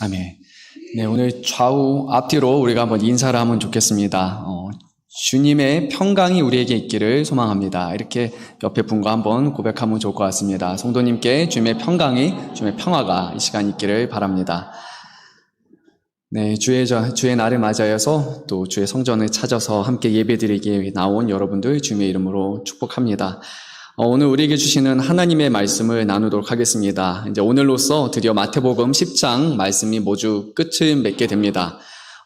아멘. 네, 오늘 좌우 앞뒤로 우리가 한번 인사를 하면 좋겠습니다. 주님의 평강이 우리에게 있기를 소망합니다. 이렇게 옆에 분과 한번 고백하면 좋을 것 같습니다. 성도님께 주님의 평강이, 주님의 평화가 이 시간 있기를 바랍니다. 네, 주의 날을 맞이해서 또 주의 성전을 찾아서 함께 예배드리기에 나온 여러분들 주님의 이름으로 축복합니다. 오늘 우리에게 주시는 하나님의 말씀을 나누도록 하겠습니다. 이제 오늘로써 드디어 마태복음 10장 말씀이 모두 끝을 맺게 됩니다.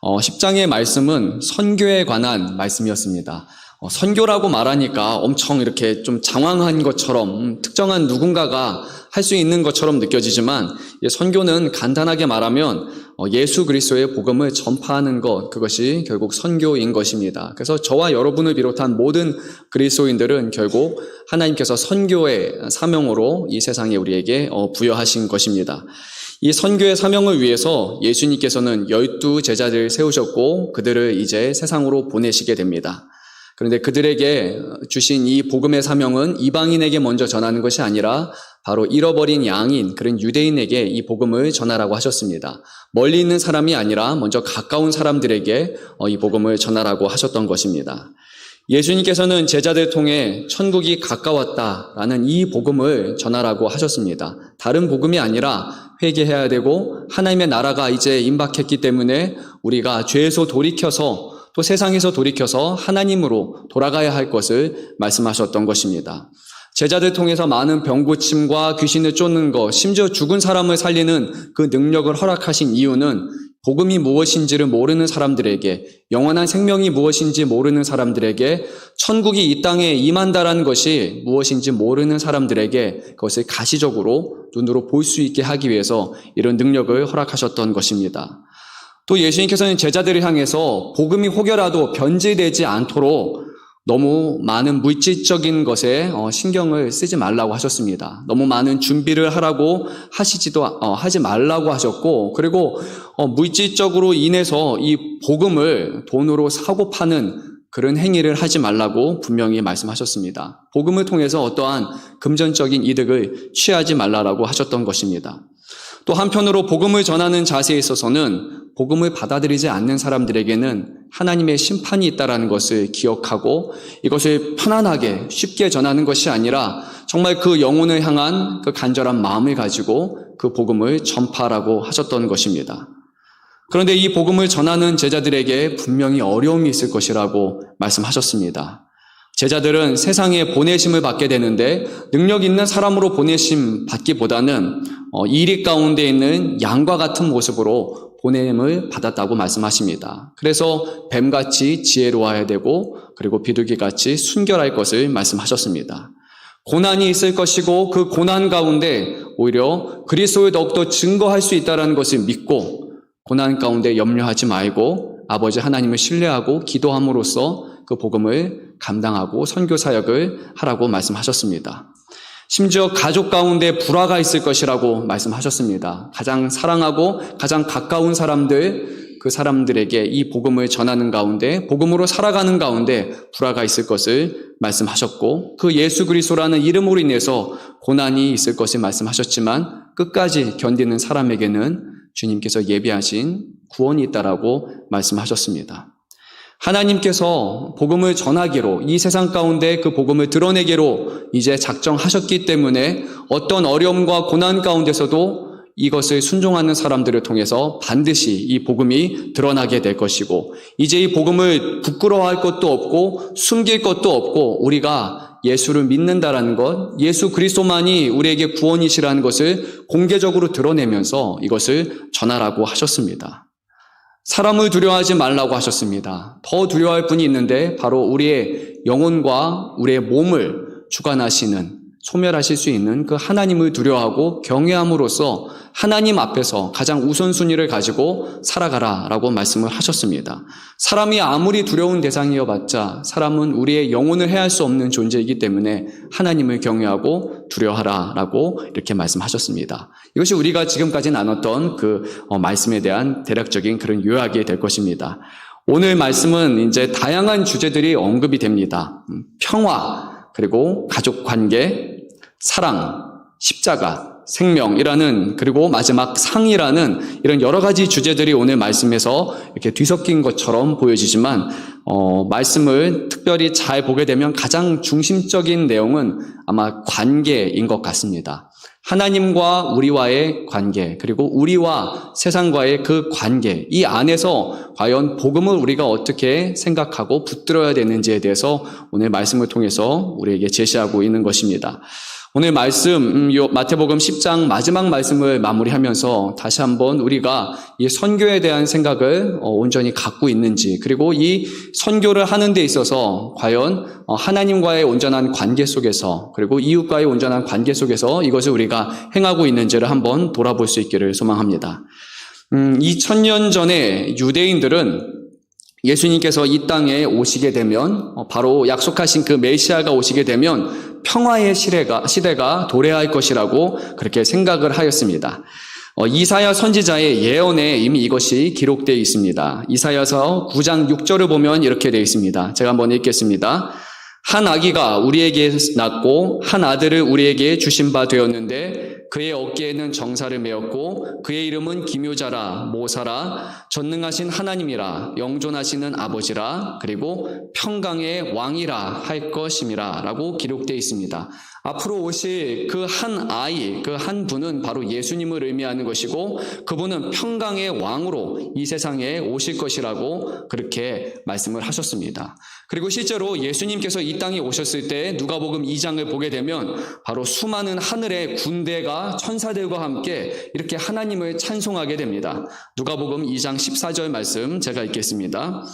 10장의 말씀은 선교에 관한 말씀이었습니다. 선교라고 말하니까 엄청 이렇게 좀 장황한 것처럼 특정한 누군가가 할 수 있는 것처럼 느껴지지만 선교는 간단하게 말하면 예수 그리스도의 복음을 전파하는 것, 그것이 결국 선교인 것입니다. 그래서 저와 여러분을 비롯한 모든 그리스도인들은 결국 하나님께서 선교의 사명으로 이 세상에 우리에게 부여하신 것입니다. 이 선교의 사명을 위해서 예수님께서는 12 제자들을 세우셨고 그들을 이제 세상으로 보내시게 됩니다. 그런데 그들에게 주신 이 복음의 사명은 이방인에게 먼저 전하는 것이 아니라 바로 잃어버린 양인 그런 유대인에게 이 복음을 전하라고 하셨습니다. 멀리 있는 사람이 아니라 먼저 가까운 사람들에게 이 복음을 전하라고 하셨던 것입니다. 예수님께서는 제자들 통해 천국이 가까웠다라는 이 복음을 전하라고 하셨습니다. 다른 복음이 아니라 회개해야 되고 하나님의 나라가 이제 임박했기 때문에 우리가 죄에서 돌이켜서 또 세상에서 돌이켜서 하나님으로 돌아가야 할 것을 말씀하셨던 것입니다. 제자들 통해서 많은 병고침과 귀신을 쫓는 것, 심지어 죽은 사람을 살리는 그 능력을 허락하신 이유는 복음이 무엇인지를 모르는 사람들에게, 영원한 생명이 무엇인지 모르는 사람들에게, 천국이 이 땅에 임한다라는 것이 무엇인지 모르는 사람들에게 그것을 가시적으로 눈으로 볼 수 있게 하기 위해서 이런 능력을 허락하셨던 것입니다. 또 예수님께서는 제자들을 향해서 복음이 혹여라도 변질되지 않도록 너무 많은 물질적인 것에 신경을 쓰지 말라고 하셨습니다. 너무 많은 준비를 하라고 하지 말라고 하셨고, 그리고 물질적으로 인해서 이 복음을 돈으로 사고 파는 그런 행위를 하지 말라고 분명히 말씀하셨습니다. 복음을 통해서 어떠한 금전적인 이득을 취하지 말라고 하셨던 것입니다. 또 한편으로 복음을 전하는 자세에 있어서는 복음을 받아들이지 않는 사람들에게는 하나님의 심판이 있다는 것을 기억하고 이것을 편안하게 쉽게 전하는 것이 아니라 정말 그 영혼을 향한 그 간절한 마음을 가지고 그 복음을 전파하라고 하셨던 것입니다. 그런데 이 복음을 전하는 제자들에게 분명히 어려움이 있을 것이라고 말씀하셨습니다. 제자들은 세상에 보내심을 받게 되는데 능력 있는 사람으로 보내심 받기보다는 이리 가운데 있는 양과 같은 모습으로 보냄을 받았다고 말씀하십니다. 그래서 뱀같이 지혜로워야 되고 그리고 비둘기같이 순결할 것을 말씀하셨습니다. 고난이 있을 것이고 그 고난 가운데 오히려 그리스도를 더욱더 증거할 수 있다는 것을 믿고 고난 가운데 염려하지 말고 아버지 하나님을 신뢰하고 기도함으로써 그 복음을 감당하고 선교 사역을 하라고 말씀하셨습니다. 심지어 가족 가운데 불화가 있을 것이라고 말씀하셨습니다. 가장 사랑하고 가장 가까운 사람들, 그 사람들에게 이 복음을 전하는 가운데, 복음으로 살아가는 가운데 불화가 있을 것을 말씀하셨고, 그 예수 그리스도라는 이름으로 인해서 고난이 있을 것을 말씀하셨지만 끝까지 견디는 사람에게는 주님께서 예비하신 구원이 있다라고 말씀하셨습니다. 하나님께서 복음을 전하기로, 이 세상 가운데 그 복음을 드러내기로 이제 작정하셨기 때문에 어떤 어려움과 고난 가운데서도 이것을 순종하는 사람들을 통해서 반드시 이 복음이 드러나게 될 것이고, 이제 이 복음을 부끄러워할 것도 없고 숨길 것도 없고 우리가 예수를 믿는다라는 것, 예수 그리스도만이 우리에게 구원이시라는 것을 공개적으로 드러내면서 이것을 전하라고 하셨습니다. 사람을 두려워하지 말라고 하셨습니다. 더 두려워할 분이 있는데 바로 우리의 영혼과 우리의 몸을 주관하시는, 소멸하실 수 있는 그 하나님을 두려워하고 경외함으로써 하나님 앞에서 가장 우선순위를 가지고 살아가라라고 말씀을 하셨습니다. 사람이 아무리 두려운 대상이어봤자 사람은 우리의 영혼을 해할 수 없는 존재이기 때문에 하나님을 경외하고 두려워하라라고 이렇게 말씀하셨습니다. 이것이 우리가 지금까지 나눴던 그 말씀에 대한 대략적인 그런 요약이 될 것입니다. 오늘 말씀은 이제 다양한 주제들이 언급이 됩니다. 평화, 그리고 가족 관계, 사랑, 십자가, 생명이라는, 그리고 마지막 상이라는 이런 여러 가지 주제들이 오늘 말씀에서 이렇게 뒤섞인 것처럼 보여지지만 말씀을 특별히 잘 보게 되면 가장 중심적인 내용은 아마 관계인 것 같습니다. 하나님과 우리와의 관계, 그리고 우리와 세상과의 그 관계, 이 안에서 과연 복음을 우리가 어떻게 생각하고 붙들어야 되는지에 대해서 오늘 말씀을 통해서 우리에게 제시하고 있는 것입니다. 오늘 말씀, 마태복음 10장 마지막 말씀을 마무리하면서 다시 한번 우리가 이 선교에 대한 생각을 온전히 갖고 있는지, 그리고 이 선교를 하는 데 있어서 과연 하나님과의 온전한 관계 속에서, 그리고 이웃과의 온전한 관계 속에서 이것을 우리가 행하고 있는지를 한번 돌아볼 수 있기를 소망합니다. 2000년 전에 유대인들은 예수님께서 이 땅에 오시게 되면, 바로 약속하신 그 메시아가 오시게 되면 평화의 시대가 도래할 것이라고 그렇게 생각을 하였습니다. 이사야 선지자의 예언에 이미 이것이 기록되어 있습니다. 이사야서 9장 6절을 보면 이렇게 되어 있습니다. 제가 한번 읽겠습니다. 한 아기가 우리에게 낳고 한 아들을 우리에게 주신 바 되었는데 그의 어깨에는 정사를 메었고 그의 이름은 기묘자라 모사라 전능하신 하나님이라 영존하시는 아버지라 그리고 평강의 왕이라 할 것임이라 라고 기록되어 있습니다. 앞으로 오실 그 한 아이, 그 한 분은 바로 예수님을 의미하는 것이고 그분은 평강의 왕으로 이 세상에 오실 것이라고 그렇게 말씀을 하셨습니다. 그리고 실제로 예수님께서 이 땅에 오셨을 때 누가복음 2장을 보게 되면 바로 수많은 하늘의 군대가 천사들과 함께 이렇게 하나님을 찬송하게 됩니다. 누가복음 2장 14절 말씀 제가 읽겠습니다.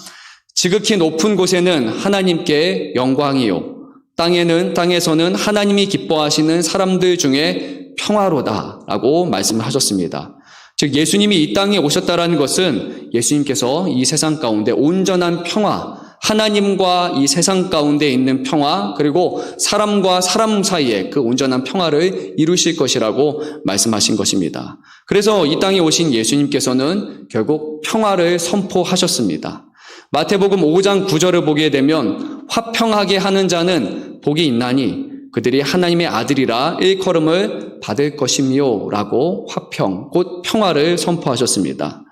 지극히 높은 곳에는 하나님께 영광이요 땅에서는 하나님이 기뻐하시는 사람들 중에 평화로다 라고 말씀을 하셨습니다. 즉 예수님이 이 땅에 오셨다라는 것은 예수님께서 이 세상 가운데 온전한 평화, 하나님과 이 세상 가운데 있는 평화, 그리고 사람과 사람 사이에 그 온전한 평화를 이루실 것이라고 말씀하신 것입니다. 그래서 이 땅에 오신 예수님께서는 결국 평화를 선포하셨습니다. 마태복음 5장 9절을 보게 되면 화평하게 하는 자는 복이 있나니 그들이 하나님의 아들이라 일컬음을 받을 것이며 라고 화평, 곧 평화를 선포하셨습니다.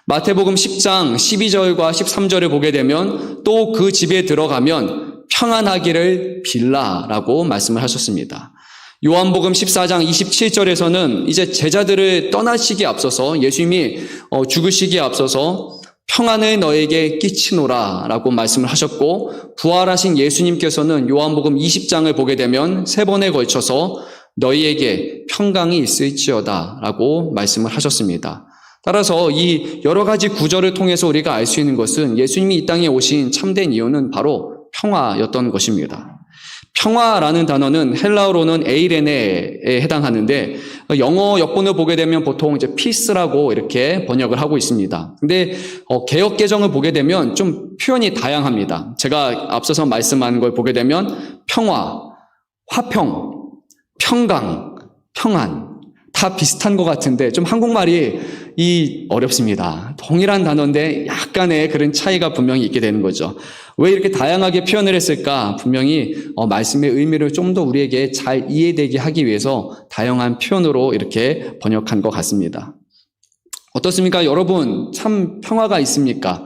마태복음 10장 12절과 13절을 보게 되면 또 그 집에 들어가면 평안하기를 빌라라고 말씀을 하셨습니다. 요한복음 14장 27절에서는 이제 제자들을 떠나시기에 앞서서 예수님이 죽으시기에 앞서서 평안을 너에게 끼치노라 라고 말씀을 하셨고 부활하신 예수님께서는 요한복음 20장을 보게 되면 3번에 걸쳐서 너희에게 평강이 있을지어다 라고 말씀을 하셨습니다. 따라서 이 여러 가지 구절을 통해서 우리가 알 수 있는 것은 예수님이 이 땅에 오신 참된 이유는 바로 평화였던 것입니다. 평화라는 단어는 헬라어로는 에이레네에 해당하는데 영어 역본을 보게 되면 보통 이제 peace라고 이렇게 번역을 하고 있습니다. 근데 개역 개정을 보게 되면 좀 표현이 다양합니다. 제가 앞서서 말씀한 걸 보게 되면 평화, 화평, 평강, 평안 다 비슷한 것 같은데 좀 한국말이 어렵습니다. 동일한 단어인데 약간의 그런 차이가 분명히 있게 되는 거죠. 왜 이렇게 다양하게 표현을 했을까? 분명히 말씀의 의미를 좀 더 우리에게 잘 이해되게 하기 위해서 다양한 표현으로 이렇게 번역한 것 같습니다. 어떻습니까? 여러분 참 평화가 있습니까?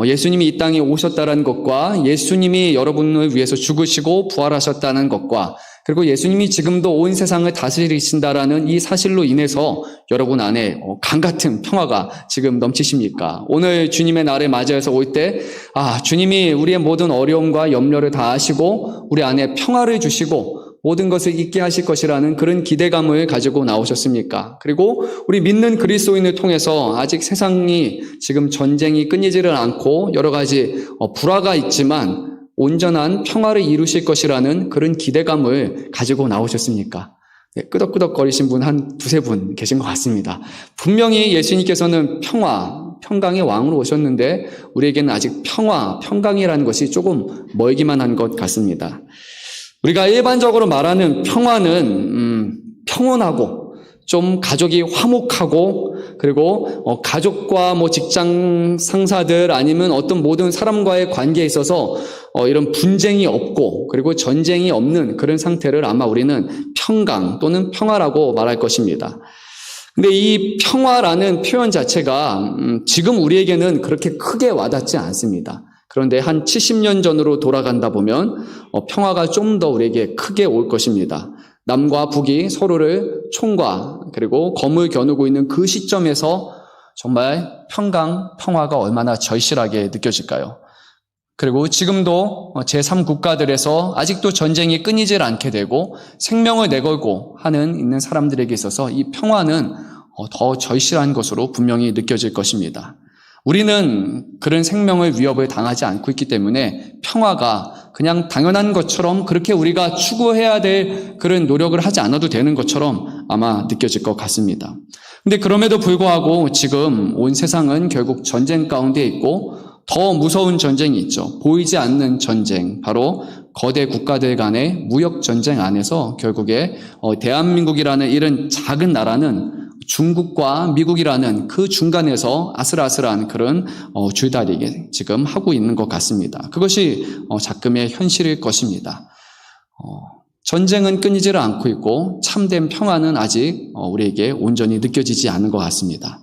예수님이 이 땅에 오셨다는 것과 예수님이 여러분을 위해서 죽으시고 부활하셨다는 것과 그리고 예수님이 지금도 온 세상을 다스리신다라는 이 사실로 인해서 여러분 안에 강같은 평화가 지금 넘치십니까? 오늘 주님의 날을 맞이해서 올 때 주님이 우리의 모든 어려움과 염려를 다 아시고 우리 안에 평화를 주시고 모든 것을 잊게 하실 것이라는 그런 기대감을 가지고 나오셨습니까? 그리고 우리 믿는 그리스도인을 통해서 아직 세상이 지금 전쟁이 끊이지를 않고 여러 가지 불화가 있지만 온전한 평화를 이루실 것이라는 그런 기대감을 가지고 나오셨습니까? 네, 끄덕끄덕거리신 분 한 두세 분 계신 것 같습니다. 분명히 예수님께서는 평강의 왕으로 오셨는데 우리에게는 아직 평강이라는 것이 조금 멀기만 한 것 같습니다. 우리가 일반적으로 말하는 평화는 평온하고 좀 가족이 화목하고 그리고 가족과 뭐 직장 상사들 아니면 어떤 모든 사람과의 관계에 있어서 이런 분쟁이 없고 그리고 전쟁이 없는 그런 상태를 아마 우리는 평강 또는 평화라고 말할 것입니다. 근데 이 평화라는 표현 자체가 지금 우리에게는 그렇게 크게 와닿지 않습니다. 그런데 한 70년 전으로 돌아간다 보면 평화가 좀 더 우리에게 크게 올 것입니다. 남과 북이 서로를 총과 그리고 검을 겨누고 있는 그 시점에서 정말 평화가 얼마나 절실하게 느껴질까요? 그리고 지금도 제3국가들에서 아직도 전쟁이 끊이질 않게 되고 생명을 내걸고 있는 사람들에게 있어서 이 평화는 더 절실한 것으로 분명히 느껴질 것입니다. 우리는 그런 생명을 위협을 당하지 않고 있기 때문에 평화가 그냥 당연한 것처럼 그렇게 우리가 추구해야 될 그런 노력을 하지 않아도 되는 것처럼 아마 느껴질 것 같습니다. 근데 그럼에도 불구하고 지금 온 세상은 결국 전쟁 가운데 있고 더 무서운 전쟁이 있죠. 보이지 않는 전쟁, 바로 거대 국가들 간의 무역 전쟁 안에서 결국에 대한민국이라는 이런 작은 나라는 중국과 미국이라는 그 중간에서 아슬아슬한 그런 줄다리기 지금 하고 있는 것 같습니다. 그것이 작금의 현실일 것입니다. 전쟁은 끊이지를 않고 있고 참된 평화는 아직 우리에게 온전히 느껴지지 않는 것 같습니다.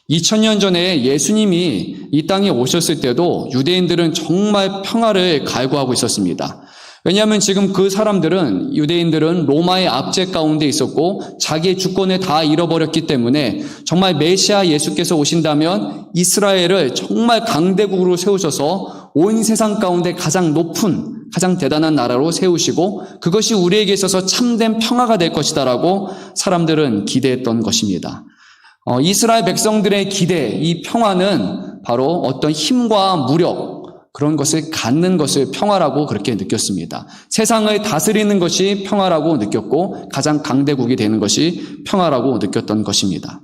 2000년 전에 예수님이 이 땅에 오셨을 때도 유대인들은 정말 평화를 갈구하고 있었습니다. 왜냐하면 지금 그 사람들은 유대인들은 로마의 압제 가운데 있었고 자기의 주권을 다 잃어버렸기 때문에 정말 메시아 예수께서 오신다면 이스라엘을 정말 강대국으로 세우셔서 온 세상 가운데 가장 높은 가장 대단한 나라로 세우시고 그것이 우리에게 있어서 참된 평화가 될 것이다라고 사람들은 기대했던 것입니다. 이스라엘 백성들의 기대, 이 평화는 바로 어떤 힘과 무력 그런 것을 갖는 것을 평화라고 그렇게 느꼈습니다. 세상을 다스리는 것이 평화라고 느꼈고 가장 강대국이 되는 것이 평화라고 느꼈던 것입니다.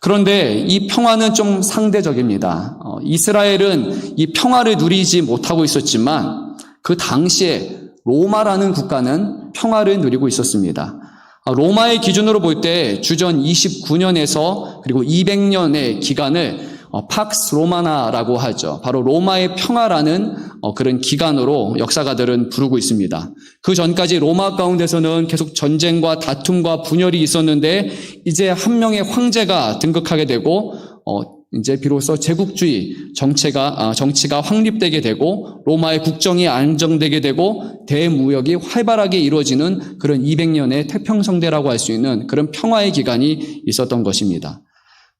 그런데 이 평화는 좀 상대적입니다. 이스라엘은 이 평화를 누리지 못하고 있었지만 그 당시에 로마라는 국가는 평화를 누리고 있었습니다. 로마의 기준으로 볼 때 주전 29년에서 그리고 200년의 기간을 팍스 로마나라고 하죠. 바로 로마의 평화라는 그런 기간으로 역사가들은 부르고 있습니다. 그 전까지 로마 가운데서는 계속 전쟁과 다툼과 분열이 있었는데 이제 한 명의 황제가 등극하게 되고 이제 비로소 제국주의 정치가 확립되게 되고 로마의 국정이 안정되게 되고 대무역이 활발하게 이루어지는 그런 200년의 태평성대라고 할 수 있는 그런 평화의 기간이 있었던 것입니다.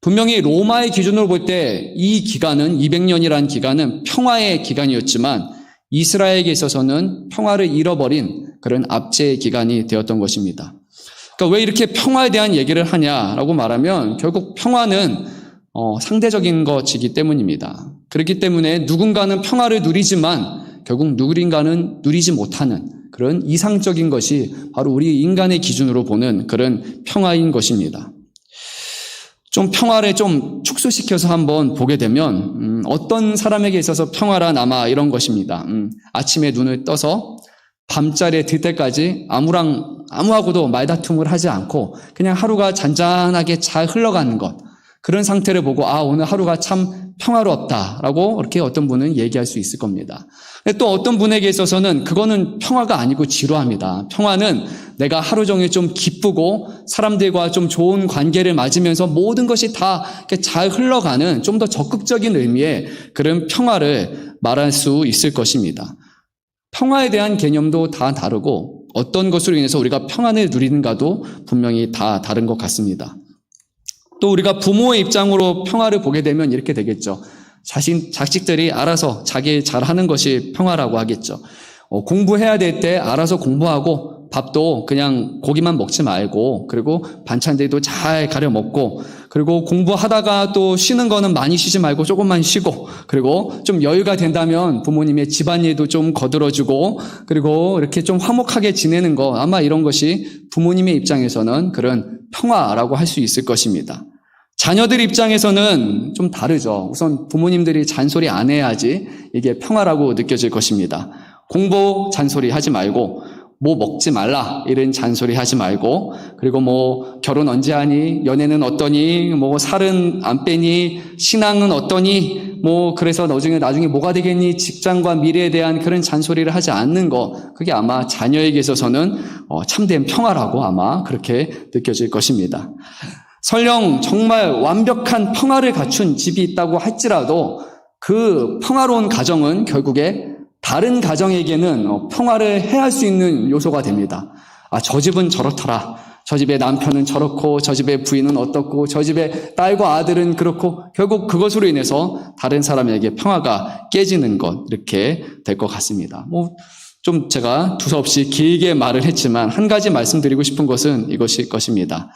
분명히 로마의 기준으로 볼 때 이 기간은 200년이라는 기간은 평화의 기간이었지만 이스라엘에게 있어서는 평화를 잃어버린 그런 압제의 기간이 되었던 것입니다. 그러니까 왜 이렇게 평화에 대한 얘기를 하냐라고 말하면 결국 평화는 상대적인 것이기 때문입니다. 그렇기 때문에 누군가는 평화를 누리지만 결국 누군가는 누리지 못하는 그런 이상적인 것이 바로 우리 인간의 기준으로 보는 그런 평화인 것입니다. 좀 평화를 좀 축소시켜서 한번 보게 되면 어떤 사람에게 있어서 평화란 아마 이런 것입니다. 아침에 눈을 떠서 밤자리에 들 때까지 아무하고도 말다툼을 하지 않고 그냥 하루가 잔잔하게 잘 흘러가는 것, 그런 상태를 보고 오늘 하루가 참 평화롭다라고 이렇게 어떤 분은 얘기할 수 있을 겁니다. 또 어떤 분에게 있어서는 그거는 평화가 아니고 지루합니다. 평화는 내가 하루 종일 좀 기쁘고 사람들과 좀 좋은 관계를 맺으면서 모든 것이 다 잘 흘러가는 좀 더 적극적인 의미의 그런 평화를 말할 수 있을 것입니다. 평화에 대한 개념도 다 다르고 어떤 것으로 인해서 우리가 평안을 누리는가도 분명히 다 다른 것 같습니다. 또 우리가 부모의 입장으로 평화를 보게 되면 이렇게 되겠죠. 자식들이 알아서 자기 일 잘하는 것이 평화라고 하겠죠. 공부해야 될 때 알아서 공부하고 밥도 그냥 고기만 먹지 말고 그리고 반찬들도 잘 가려 먹고 그리고 공부하다가 또 쉬는 거는 많이 쉬지 말고 조금만 쉬고 그리고 좀 여유가 된다면 부모님의 집안일도 좀 거들어주고 그리고 이렇게 좀 화목하게 지내는 거 아마 이런 것이 부모님의 입장에서는 그런 평화라고 할 수 있을 것입니다. 자녀들 입장에서는 좀 다르죠. 우선 부모님들이 잔소리 안 해야지 이게 평화라고 느껴질 것입니다. 공부 잔소리 하지 말고 뭐 먹지 말라 이런 잔소리 하지 말고, 그리고 뭐 결혼 언제 하니, 연애는 어떠니, 뭐 살은 안 빼니, 신앙은 어떠니, 뭐 그래서 나중에 뭐가 되겠니, 직장과 미래에 대한 그런 잔소리를 하지 않는 거, 그게 아마 자녀에게 있어서는 참된 평화라고 아마 그렇게 느껴질 것입니다. 설령 정말 완벽한 평화를 갖춘 집이 있다고 할지라도 그 평화로운 가정은 결국에 다른 가정에게는 평화를 해할 수 있는 요소가 됩니다. 저 집은 저렇더라. 저 집의 남편은 저렇고, 저 집의 부인은 어떻고, 저 집의 딸과 아들은 그렇고, 결국 그것으로 인해서 다른 사람에게 평화가 깨지는 것, 이렇게 될 것 같습니다. 좀 제가 두서없이 길게 말을 했지만 한 가지 말씀드리고 싶은 것은 이것일 것입니다.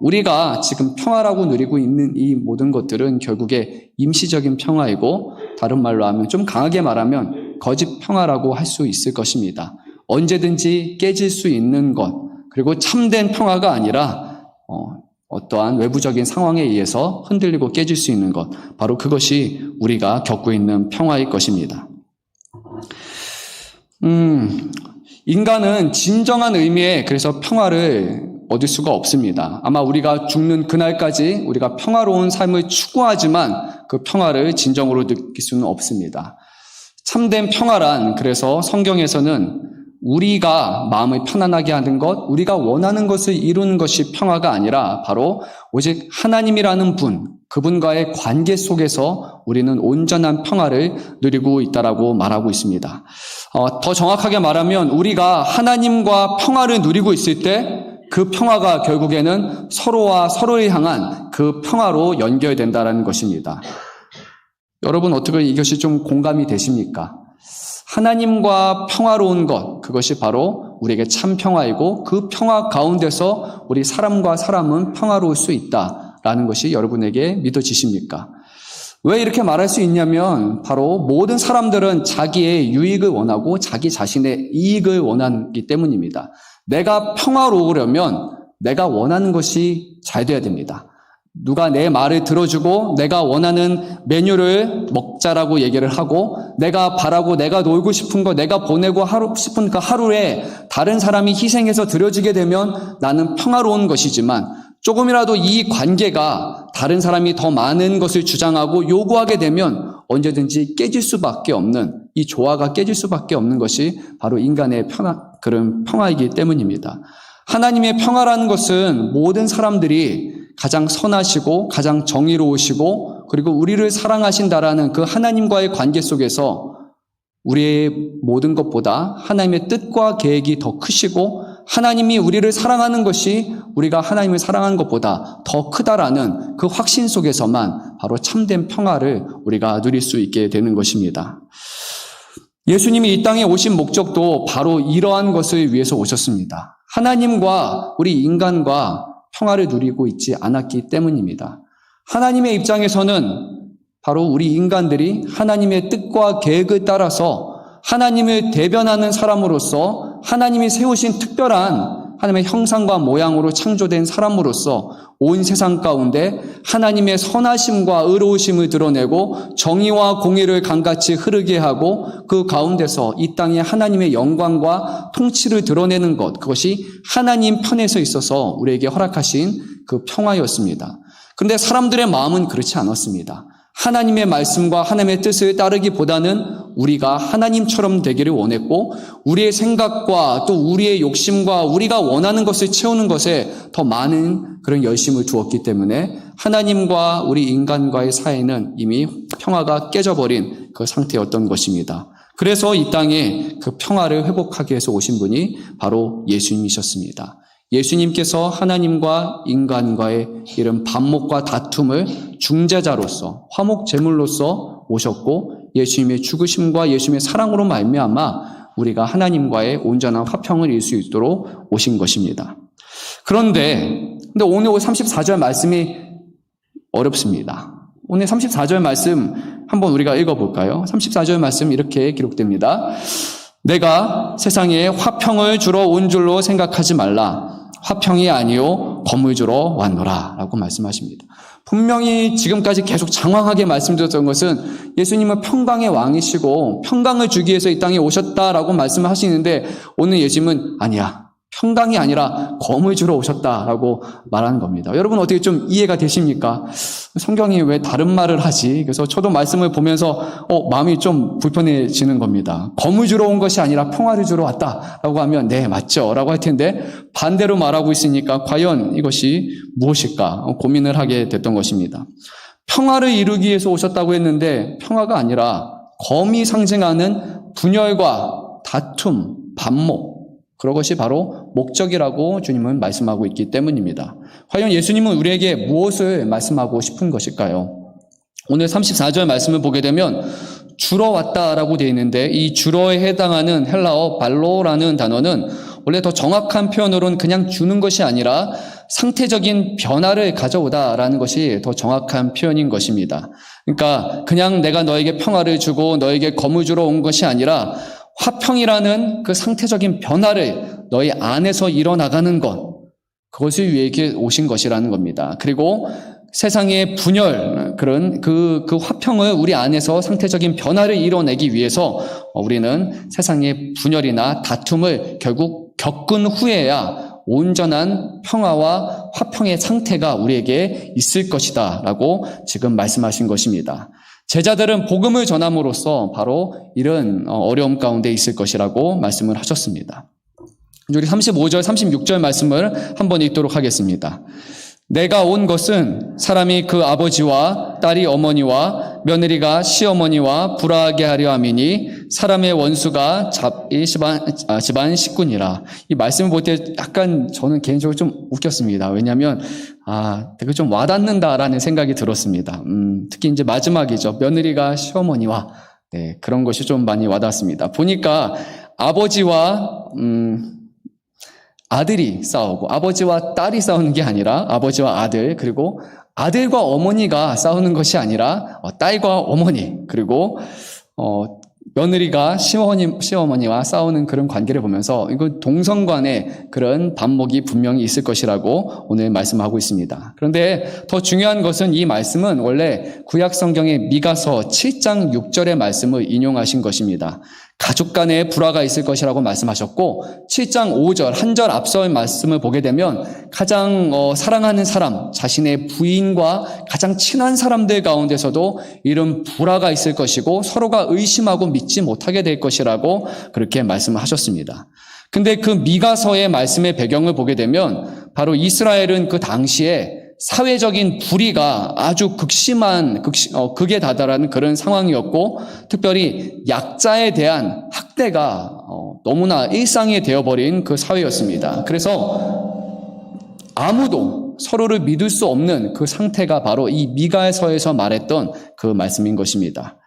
우리가 지금 평화라고 누리고 있는 이 모든 것들은 결국에 임시적인 평화이고, 다른 말로 하면, 좀 강하게 말하면 거짓 평화라고 할 수 있을 것입니다. 언제든지 깨질 수 있는 것, 그리고 참된 평화가 아니라 어떠한 외부적인 상황에 의해서 흔들리고 깨질 수 있는 것, 바로 그것이 우리가 겪고 있는 평화일 것입니다. 인간은 진정한 의미의 그래서 평화를 얻을 수가 없습니다. 아마 우리가 죽는 그날까지 우리가 평화로운 삶을 추구하지만 그 평화를 진정으로 느낄 수는 없습니다. 참된 평화란, 그래서 성경에서는 우리가 마음을 편안하게 하는 것, 우리가 원하는 것을 이루는 것이 평화가 아니라 바로 오직 하나님이라는 분, 그분과의 관계 속에서 우리는 온전한 평화를 누리고 있다라고 말하고 있습니다. 더 정확하게 말하면 우리가 하나님과 평화를 누리고 있을 때 그 평화가 결국에는 서로와 서로를 향한 그 평화로 연결된다는 것입니다. 여러분, 어떻게 이것이 좀 공감이 되십니까? 하나님과 평화로운 것, 그것이 바로 우리에게 참 평화이고, 그 평화 가운데서 우리 사람과 사람은 평화로울 수 있다라는 것이 여러분에게 믿어지십니까? 왜 이렇게 말할 수 있냐면, 바로 모든 사람들은 자기의 유익을 원하고 자기 자신의 이익을 원하기 때문입니다. 내가 평화로우려면 내가 원하는 것이 잘 돼야 됩니다. 누가 내 말을 들어주고 내가 원하는 메뉴를 먹자라고 얘기를 하고, 내가 바라고 내가 놀고 싶은 거, 내가 보내고 싶은 그 하루에 다른 사람이 희생해서 드려지게 되면 나는 평화로운 것이지만, 조금이라도 이 관계가 다른 사람이 더 많은 것을 주장하고 요구하게 되면 언제든지 깨질 수밖에 없는, 이 조화가 깨질 수밖에 없는 것이 바로 인간의 그런 평화이기 때문입니다. 하나님의 평화라는 것은 모든 사람들이 가장 선하시고 가장 정의로우시고 그리고 우리를 사랑하신다라는 그 하나님과의 관계 속에서 우리의 모든 것보다 하나님의 뜻과 계획이 더 크시고, 하나님이 우리를 사랑하는 것이 우리가 하나님을 사랑하는 것보다 더 크다라는 그 확신 속에서만 바로 참된 평화를 우리가 누릴 수 있게 되는 것입니다. 예수님이 이 땅에 오신 목적도 바로 이러한 것을 위해서 오셨습니다. 하나님과 우리 인간과 평화를 누리고 있지 않았기 때문입니다. 하나님의 입장에서는 바로 우리 인간들이 하나님의 뜻과 계획을 따라서 하나님을 대변하는 사람으로서, 하나님이 세우신 특별한 하나님의 형상과 모양으로 창조된 사람으로서 온 세상 가운데 하나님의 선하심과 의로우심을 드러내고 정의와 공의를 강같이 흐르게 하고, 그 가운데서 이 땅에 하나님의 영광과 통치를 드러내는 것, 그것이 하나님 편에서 있어서 우리에게 허락하신 그 평화였습니다. 그런데 사람들의 마음은 그렇지 않았습니다. 하나님의 말씀과 하나님의 뜻을 따르기보다는 우리가 하나님처럼 되기를 원했고, 우리의 생각과 또 우리의 욕심과 우리가 원하는 것을 채우는 것에 더 많은 그런 열심을 두었기 때문에 하나님과 우리 인간과의 사이는 이미 평화가 깨져버린 그 상태였던 것입니다. 그래서 이 땅에 그 평화를 회복하기 위해서 오신 분이 바로 예수님이셨습니다. 예수님께서 하나님과 인간과의 이런 반목과 다툼을 중재자로서, 화목 제물로서 오셨고, 예수님의 죽으심과 예수님의 사랑으로 말미암아 우리가 하나님과의 온전한 화평을 이룰 수 있도록 오신 것입니다. 그런데 오늘 34절 말씀이 어렵습니다. 오늘 34절 말씀 한번 우리가 읽어볼까요? 34절 말씀 이렇게 기록됩니다. 내가 세상에 화평을 주러 온 줄로 생각하지 말라. 화평이 아니요 건물 주러 왔노라 라고 말씀하십니다. 분명히 지금까지 계속 장황하게 말씀드렸던 것은 예수님은 평강의 왕이시고 평강을 주기 위해서 이 땅에 오셨다라고 말씀을 하시는데 오늘 예수님은 아니야. 평강이 아니라 검을 주러 오셨다라고 말하는 겁니다. 여러분 어떻게 좀 이해가 되십니까? 성경이 왜 다른 말을 하지? 그래서 저도 말씀을 보면서 마음이 좀 불편해지는 겁니다. 검을 주러 온 것이 아니라 평화를 주러 왔다라고 하면 네 맞죠 라고 할 텐데 반대로 말하고 있으니까 과연 이것이 무엇일까 고민을 하게 됐던 것입니다. 평화를 이루기 위해서 오셨다고 했는데 평화가 아니라 검이 상징하는 분열과 다툼, 반목 그런 것이 바로 목적이라고 주님은 말씀하고 있기 때문입니다. 과연 예수님은 우리에게 무엇을 말씀하고 싶은 것일까요? 오늘 34절 말씀을 보게 되면 주러 왔다라고 되어 있는데 이 주러에 해당하는 헬라어 발로라는 단어는 원래 더 정확한 표현으로는 그냥 주는 것이 아니라 상태적인 변화를 가져오다라는 것이 더 정확한 표현인 것입니다. 그러니까 그냥 내가 너에게 평화를 주고 너에게 검을 주러 온 것이 아니라 화평이라는 그 상태적인 변화를 너희 안에서 일어나가는 것, 그것을 위해 오신 것이라는 겁니다. 그리고 세상의 분열, 그런 그 화평을 우리 안에서 상태적인 변화를 이뤄내기 위해서 우리는 세상의 분열이나 다툼을 결국 겪은 후에야 온전한 평화와 화평의 상태가 우리에게 있을 것이다 라고 지금 말씀하신 것입니다. 제자들은 복음을 전함으로써 바로 이런 어려움 가운데 있을 것이라고 말씀을 하셨습니다. 우리 35절, 36절 말씀을 한번 읽도록 하겠습니다. 내가 온 것은 사람이 그 아버지와 딸이 어머니와 며느리가 시어머니와 불화하게 하려 함이니 사람의 원수가 집안 식구니라. 이 말씀을 볼 때 약간 저는 개인적으로 좀 웃겼습니다. 왜냐하면 되게 좀 와닿는다라는 생각이 들었습니다. 특히 이제 마지막이죠. 며느리가 시어머니와 그런 것이 좀 많이 와닿습니다. 보니까 아버지와 아들이 싸우고 아버지와 딸이 싸우는 게 아니라 아버지와 아들 그리고 아들과 어머니가 싸우는 것이 아니라 딸과 어머니 그리고 며느리가 시어머니와 싸우는 그런 관계를 보면서 이거 동성간의 그런 반목이 분명히 있을 것이라고 오늘 말씀하고 있습니다. 그런데 더 중요한 것은 이 말씀은 원래 구약 성경의 미가서 7장 6절의 말씀을 인용하신 것입니다. 가족 간에 불화가 있을 것이라고 말씀하셨고 7장 5절 한 절 앞서 말씀을 보게 되면 가장 사랑하는 사람, 자신의 부인과 가장 친한 사람들 가운데서도 이런 불화가 있을 것이고 서로가 의심하고 믿지 못하게 될 것이라고 그렇게 말씀을 하셨습니다. 근데 그 미가서의 말씀의 배경을 보게 되면 바로 이스라엘은 그 당시에 사회적인 불의가 아주 극에 다다른 그런 상황이었고 특별히 약자에 대한 학대가 너무나 일상이 되어버린 그 사회였습니다. 그래서 아무도 서로를 믿을 수 없는 그 상태가 바로 이 미가서에서 말했던 그 말씀인 것입니다.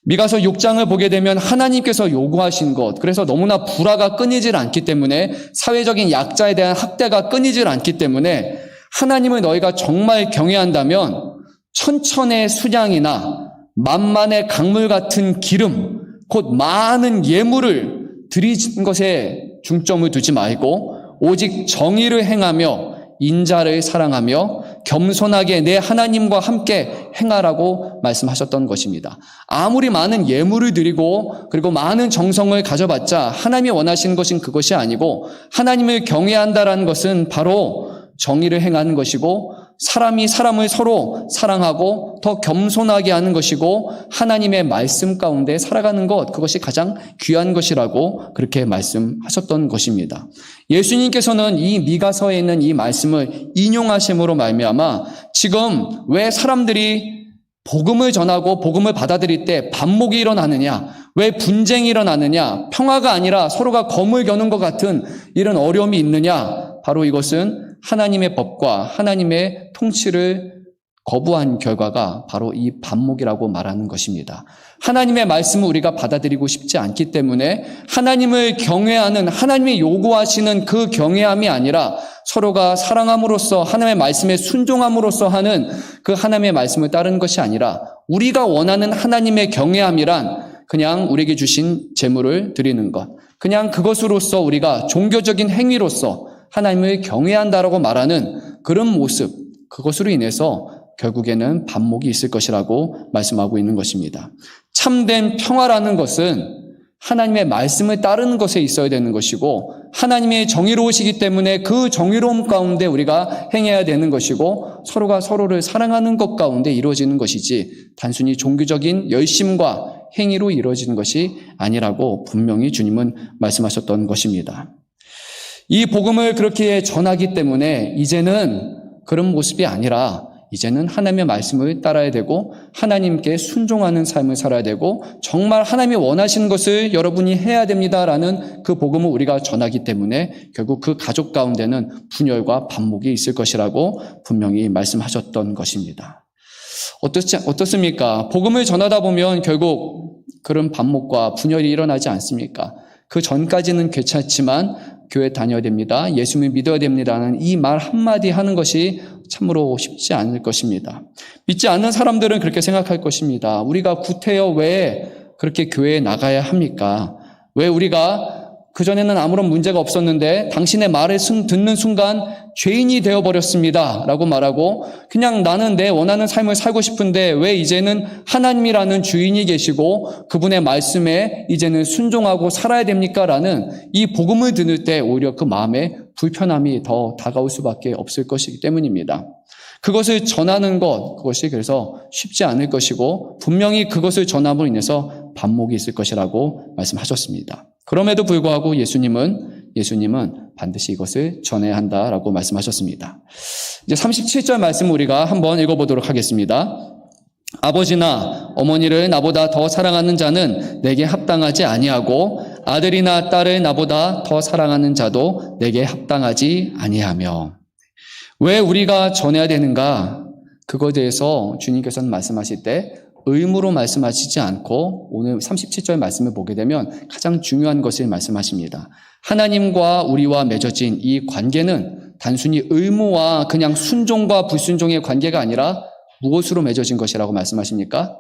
미가서 6장을 보게 되면 하나님께서 요구하신 것, 그래서 너무나 불화가 끊이질 않기 때문에 사회적인 약자에 대한 학대가 끊이질 않기 때문에 하나님을 너희가 정말 경외한다면 천천의 순양이나 만만의 강물 같은 기름, 곧 많은 예물을 드리는 것에 중점을 두지 말고 오직 정의를 행하며 인자를 사랑하며 겸손하게 내 하나님과 함께 행하라고 말씀하셨던 것입니다. 아무리 많은 예물을 드리고 그리고 많은 정성을 가져봤자 하나님이 원하시는 것은 그것이 아니고 하나님을 경외한다라는 것은 바로 정의를 행하는 것이고 사람이 사람을 서로 사랑하고 더 겸손하게 하는 것이고 하나님의 말씀 가운데 살아가는 것, 그것이 가장 귀한 것이라고 그렇게 말씀하셨던 것입니다. 예수님께서는 이 미가서에 있는 이 말씀을 인용하심으로 말미암아 지금 왜 사람들이 복음을 전하고 복음을 받아들일 때 반목이 일어나느냐, 왜 분쟁이 일어나느냐, 평화가 아니라 서로가 검을 겨눈 것 같은 이런 어려움이 있느냐, 바로 이것은 하나님의 법과 하나님의 통치를 거부한 결과가 바로 이 반목이라고 말하는 것입니다. 하나님의 말씀을 우리가 받아들이고 싶지 않기 때문에 하나님을 경외하는, 하나님이 요구하시는 그 경외함이 아니라 서로가 사랑함으로써 하나님의 말씀에 순종함으로써 하는 그 하나님의 말씀을 따르는 것이 아니라 우리가 원하는 하나님의 경외함이란 그냥 우리에게 주신 재물을 드리는 것, 그냥 그것으로써 우리가 종교적인 행위로서 하나님을 경외한다라고 말하는 그런 모습, 그것으로 인해서 결국에는 반목이 있을 것이라고 말씀하고 있는 것입니다. 참된 평화라는 것은 하나님의 말씀을 따르는 것에 있어야 되는 것이고 하나님의 정의로우시기 때문에 그 정의로움 가운데 우리가 행해야 되는 것이고 서로가 서로를 사랑하는 것 가운데 이루어지는 것이지 단순히 종교적인 열심과 행위로 이루어지는 것이 아니라고 분명히 주님은 말씀하셨던 것입니다. 이 복음을 그렇게 전하기 때문에 이제는 그런 모습이 아니라 이제는 하나님의 말씀을 따라야 되고 하나님께 순종하는 삶을 살아야 되고 정말 하나님이 원하시는 것을 여러분이 해야 됩니다라는 그 복음을 우리가 전하기 때문에 결국 그 가족 가운데는 분열과 반목이 있을 것이라고 분명히 말씀하셨던 것입니다. 어떻습니까? 복음을 전하다 보면 결국 그런 반목과 분열이 일어나지 않습니까? 그 전까지는 괜찮지만 교회 다녀야 됩니다. 예수님을 믿어야 됩니다는 이 말 한마디 하는 것이 참으로 쉽지 않을 것입니다. 믿지 않는 사람들은 그렇게 생각할 것입니다. 우리가 구태여 왜 그렇게 교회에 나가야 합니까? 왜 우리가 그전에는 아무런 문제가 없었는데 당신의 말을 듣는 순간 죄인이 되어버렸습니다 라고 말하고 그냥 나는 내 원하는 삶을 살고 싶은데 왜 이제는 하나님이라는 주인이 계시고 그분의 말씀에 이제는 순종하고 살아야 됩니까? 라는 이 복음을 들을 때 오히려 그 마음에 불편함이 더 다가올 수밖에 없을 것이기 때문입니다. 그것을 전하는 것, 그것이 그래서 쉽지 않을 것이고 분명히 그것을 전함으로 인해서 반목이 있을 것이라고 말씀하셨습니다. 그럼에도 불구하고 예수님은 반드시 이것을 전해야 한다라고 말씀하셨습니다. 이제 37절 말씀 우리가 한번 읽어보도록 하겠습니다. 아버지나 어머니를 나보다 더 사랑하는 자는 내게 합당하지 아니하고 아들이나 딸을 나보다 더 사랑하는 자도 내게 합당하지 아니하며. 왜 우리가 전해야 되는가? 그거에 대해서 주님께서는 말씀하실 때 의무로 말씀하시지 않고 오늘 37절 말씀을 보게 되면 가장 중요한 것을 말씀하십니다. 하나님과 우리와 맺어진 이 관계는 단순히 의무와 그냥 순종과 불순종의 관계가 아니라 무엇으로 맺어진 것이라고 말씀하십니까?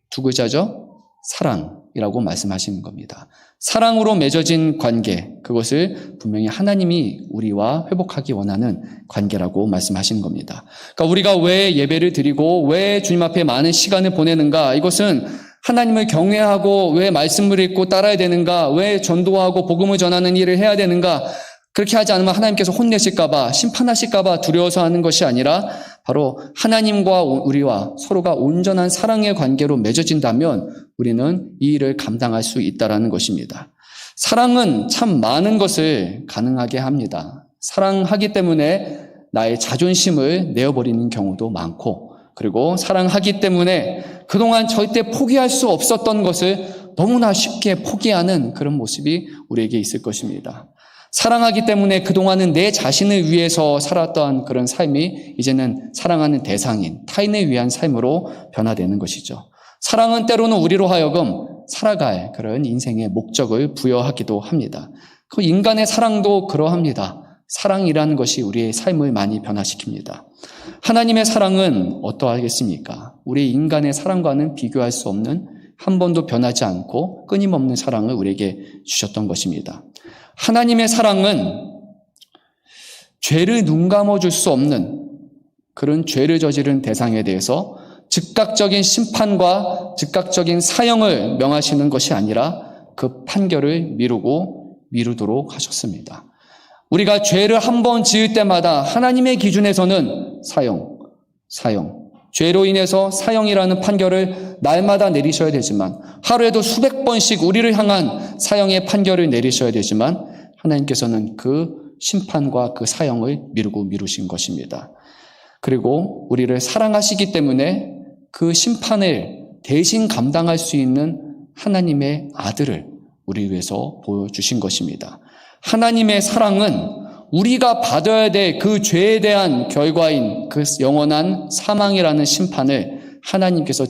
두 글자죠? 사랑이라고 말씀하시는 겁니다. 사랑으로 맺어진 관계, 그것을 분명히 하나님이 우리와 회복하기 원하는 관계라고 말씀하시는 겁니다. 그러니까 우리가 왜 예배를 드리고 왜 주님 앞에 많은 시간을 보내는가? 이것은 하나님을 경외하고 왜 말씀을 읽고 따라야 되는가? 왜 전도하고 복음을 전하는 일을 해야 되는가? 그렇게 하지 않으면 하나님께서 혼내실까봐, 심판하실까봐 두려워서 하는 것이 아니라 바로 하나님과 우리와 서로가 온전한 사랑의 관계로 맺어진다면 우리는 이 일을 감당할 수 있다는 것입니다. 사랑은 참 많은 것을 가능하게 합니다. 사랑하기 때문에 나의 자존심을 내어버리는 경우도 많고 그리고 사랑하기 때문에 그동안 절대 포기할 수 없었던 것을 너무나 쉽게 포기하는 그런 모습이 우리에게 있을 것입니다. 사랑하기 때문에 그동안은 내 자신을 위해서 살았던 그런 삶이 이제는 사랑하는 대상인 타인을 위한 삶으로 변화되는 것이죠. 사랑은 때로는 우리로 하여금 살아갈 그런 인생의 목적을 부여하기도 합니다. 그 인간의 사랑도 그러합니다. 사랑이라는 것이 우리의 삶을 많이 변화시킵니다. 하나님의 사랑은 어떠하겠습니까? 우리 인간의 사랑과는 비교할 수 없는 한 번도 변하지 않고 끊임없는 사랑을 우리에게 주셨던 것입니다. 하나님의 사랑은 죄를 눈 감아줄 수 없는 그런 죄를 저지른 대상에 대해서 즉각적인 심판과 즉각적인 사형을 명하시는 것이 아니라 그 판결을 미루도록 하셨습니다. 우리가 죄를 한 번 지을 때마다 하나님의 기준에서는 사형. 죄로 인해서 사형이라는 판결을 날마다 내리셔야 되지만 하루에도 수백 번씩 우리를 향한 사형의 판결을 내리셔야 되지만 하나님께서는 그 심판과 그 사형을 미루신 것입니다. 그리고 우리를 사랑하시기 때문에 그 심판을 대신 감당할 수 있는 하나님의 아들을 우리 위해서 보여주신 것입니다. 하나님의 사랑은 우리가 받아야 될 그 죄에 대한 결과인 그 영원한 사망이라는 심판을 하나님께서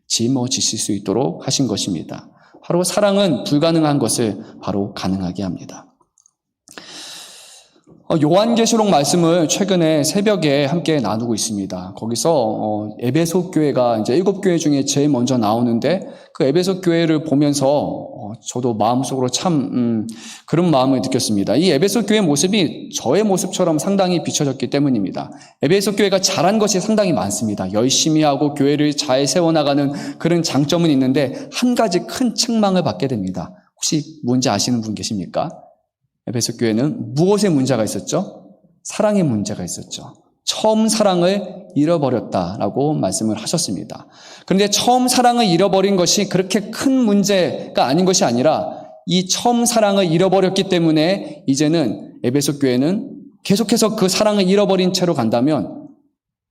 짊어지실 수 있도록 하신 것입니다. 바로 사랑은 불가능한 것을 바로 가능하게 합니다. 요한계시록 말씀을 최근에 새벽에 함께 나누고 있습니다. 거기서 에베소 교회가 이제 7교회 중에 제일 먼저 나오는데 그 에베소 교회를 보면서 저도 마음속으로 참 그런 마음을 느꼈습니다. 이 에베소 교회 모습이 저의 모습처럼 상당히 비춰졌기 때문입니다. 에베소 교회가 잘한 것이 상당히 많습니다. 열심히 하고 교회를 잘 세워나가는 그런 장점은 있는데 한 가지 큰 책망을 받게 됩니다. 혹시 뭔지 아시는 분 계십니까? 에베소 교회는 무엇에 문제가 있었죠? 사랑의 문제가 있었죠. 처음 사랑을 잃어버렸다라고 말씀을 하셨습니다. 그런데 처음 사랑을 잃어버린 것이 그렇게 큰 문제가 아닌 것이 아니라 이 처음 사랑을 잃어버렸기 때문에 이제는 에베소 교회는 계속해서 그 사랑을 잃어버린 채로 간다면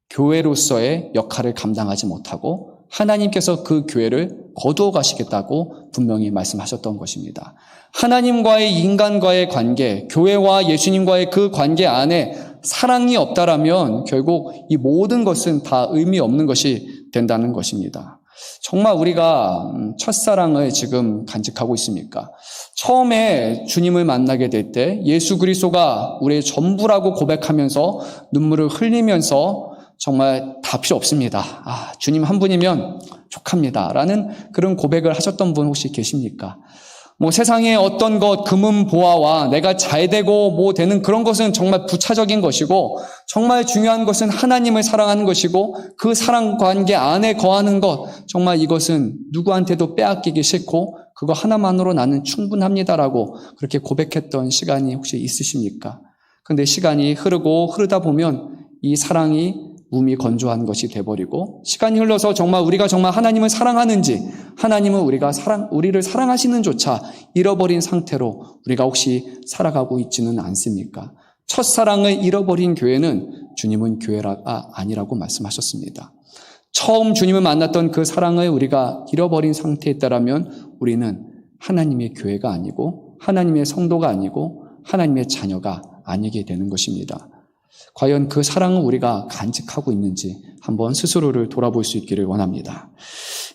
교회로서의 역할을 감당하지 못하고 하나님께서 그 교회를 거두어 가시겠다고 분명히 말씀하셨던 것입니다. 하나님과의 인간과의 관계, 교회와 예수님과의 그 관계 안에 사랑이 없다라면 결국 이 모든 것은 다 의미 없는 것이 된다는 것입니다. 정말 우리가 첫사랑을 지금 간직하고 있습니까? 처음에 주님을 만나게 될 때 예수 그리스도가 우리의 전부라고 고백하면서 눈물을 흘리면서 정말 다 필요 없습니다. 주님 한 분이면 족합니다. 라는 그런 고백을 하셨던 분 혹시 계십니까? 세상의 어떤 것, 금은 보화와 내가 잘 되고 되는 그런 것은 정말 부차적인 것이고 정말 중요한 것은 하나님을 사랑하는 것이고 그 사랑 관계 안에 거하는 것, 정말 이것은 누구한테도 빼앗기기 싫고 그거 하나만으로 나는 충분합니다라고 그렇게 고백했던 시간이 혹시 있으십니까? 그런데 시간이 흐르다 보면 이 사랑이 몸이 건조한 것이 돼버리고 시간이 흘러서 정말 우리가 정말 하나님을 사랑하는지 하나님은 우리를 사랑하시는조차 잃어버린 상태로 우리가 혹시 살아가고 있지는 않습니까? 첫사랑을 잃어버린 교회는 주님은 교회가 아니라고 말씀하셨습니다. 처음 주님을 만났던 그 사랑을 우리가 잃어버린 상태에 있다면 우리는 하나님의 교회가 아니고 하나님의 성도가 아니고 하나님의 자녀가 아니게 되는 것입니다. 과연 그 사랑을 우리가 간직하고 있는지 한번 스스로를 돌아볼 수 있기를 원합니다.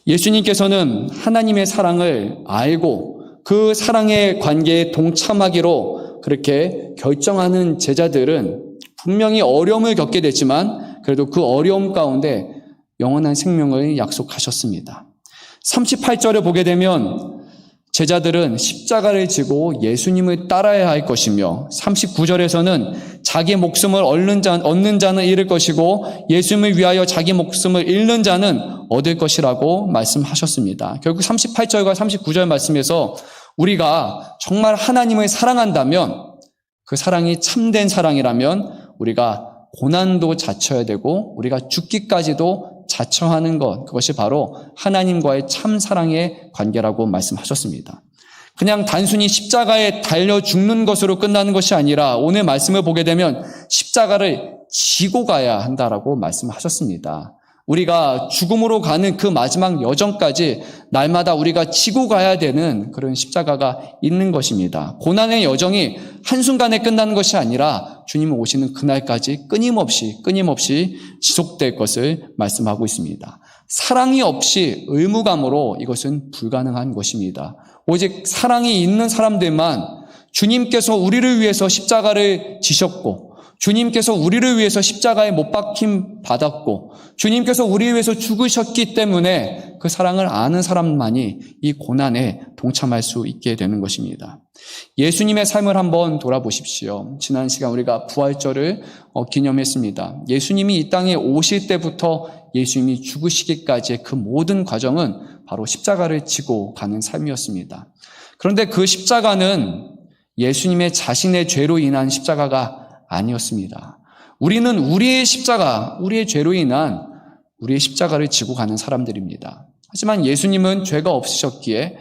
예수님께서는 하나님의 사랑을 알고 그 사랑의 관계에 동참하기로 그렇게 결정하는 제자들은 분명히 어려움을 겪게 됐지만 그래도 그 어려움 가운데 영원한 생명을 약속하셨습니다. 38절을 보게 되면 제자들은 십자가를 지고 예수님을 따라야 할 것이며 39절에서는 자기 목숨을 얻는 자는 잃을 것이고 예수님을 위하여 자기 목숨을 잃는 자는 얻을 것이라고 말씀하셨습니다. 결국 38절과 39절 말씀에서 우리가 정말 하나님을 사랑한다면 그 사랑이 참된 사랑이라면 우리가 고난도 자처해야 되고 우리가 죽기까지도 자처하는 것, 그것이 바로 하나님과의 참 사랑의 관계라고 말씀하셨습니다. 그냥 단순히 십자가에 달려 죽는 것으로 끝나는 것이 아니라 오늘 말씀을 보게 되면 십자가를 지고 가야 한다라고 말씀하셨습니다. 우리가 죽음으로 가는 그 마지막 여정까지 날마다 우리가 지고 가야 되는 그런 십자가가 있는 것입니다. 고난의 여정이 한순간에 끝나는 것이 아니라 주님 오시는 그날까지 끊임없이 지속될 것을 말씀하고 있습니다. 사랑이 없이 의무감으로 이것은 불가능한 것입니다. 오직 사랑이 있는 사람들만 주님께서 우리를 위해서 십자가를 지셨고 주님께서 우리를 위해서 십자가에 못 박힘 받았고 주님께서 우리를 위해서 죽으셨기 때문에 그 사랑을 아는 사람만이 이 고난에 동참할 수 있게 되는 것입니다. 예수님의 삶을 한번 돌아보십시오. 지난 시간 우리가 부활절을 기념했습니다. 예수님이 이 땅에 오실 때부터 예수님이 죽으시기까지의 그 모든 과정은 바로 십자가를 지고 가는 삶이었습니다. 그런데 그 십자가는 예수님의 자신의 죄로 인한 십자가가 아니었습니다. 우리는 우리의 죄로 인한 우리의 십자가를 지고 가는 사람들입니다. 하지만 예수님은 죄가 없으셨기에